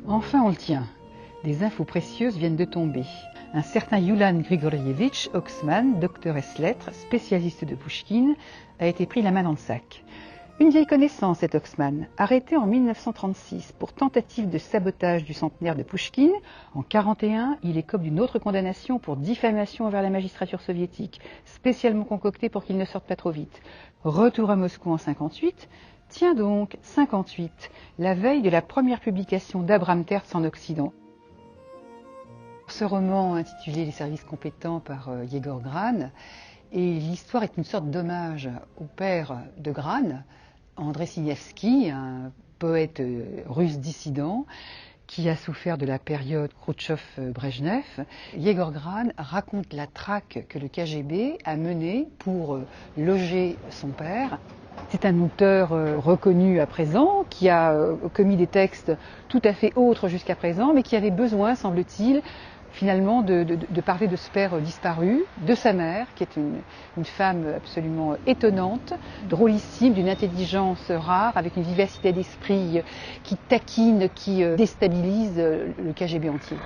Enfin on le tient. Des infos précieuses viennent de tomber. Un certain Yulan Grigorievitch Oxman, docteur ès lettres, spécialiste de Pouchkine, a été pris la main dans le sac. Une vieille connaissance, cet Oxman, arrêté en 1936 pour tentative de sabotage du centenaire de Pouchkine. En 1941, il écope d'une autre condamnation pour diffamation envers la magistrature soviétique, spécialement concoctée pour qu'il ne sorte pas trop vite. Retour à Moscou en 1958. Tiens donc, 1958, la veille de la première publication d'Abraham Tertz en Occident. Ce roman, intitulé Les services compétents par Yegor Gran, et l'histoire est une sorte d'hommage au père de Gran, André Siniavski, un poète russe dissident qui a souffert de la période Khrouchtchev-Brejnev. Yegor Gran raconte la traque que le KGB a menée pour loger son père. C'est un auteur reconnu à présent, qui a commis des textes tout à fait autres jusqu'à présent, mais qui avait besoin, semble-t-il, finalement de parler de ce père disparu, de sa mère, qui est une femme absolument étonnante, drôlissime, d'une intelligence rare, avec une vivacité d'esprit qui taquine, qui déstabilise le KGB entier.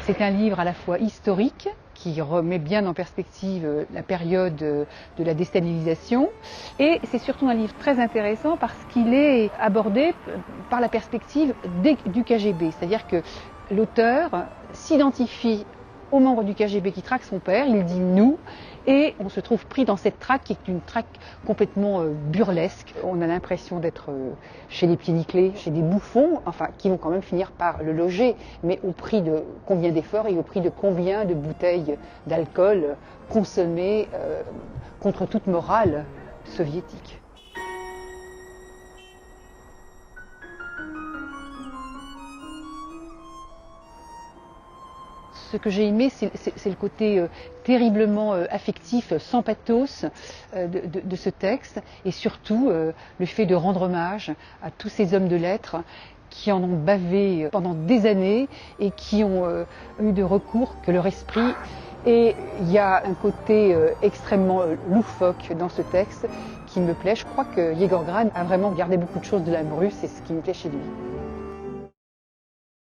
C'est un livre à la fois historique, qui remet bien en perspective la période de la déstalinisation, et c'est surtout un livre très intéressant parce qu'il est abordé par la perspective du KGB, c'est-à-dire que l'auteur s'identifie aux membres du KGB qui traquent son père, il dit « nous », et on se trouve pris dans cette traque qui est une traque complètement burlesque. On a l'impression d'être chez les pieds nickelés, chez des bouffons, enfin qui vont quand même finir par le loger, mais au prix de combien d'efforts et au prix de combien de bouteilles d'alcool consommées contre toute morale soviétique. Ce que j'ai aimé, c'est le côté terriblement affectif, sans pathos de ce texte, et surtout le fait de rendre hommage à tous ces hommes de lettres qui en ont bavé pendant des années et qui ont eu de recours que leur esprit. Et il y a un côté extrêmement loufoque dans ce texte qui me plaît. Je crois que Yegor Gran a vraiment gardé beaucoup de choses de l'âme russe, et ce qui me plaît chez lui.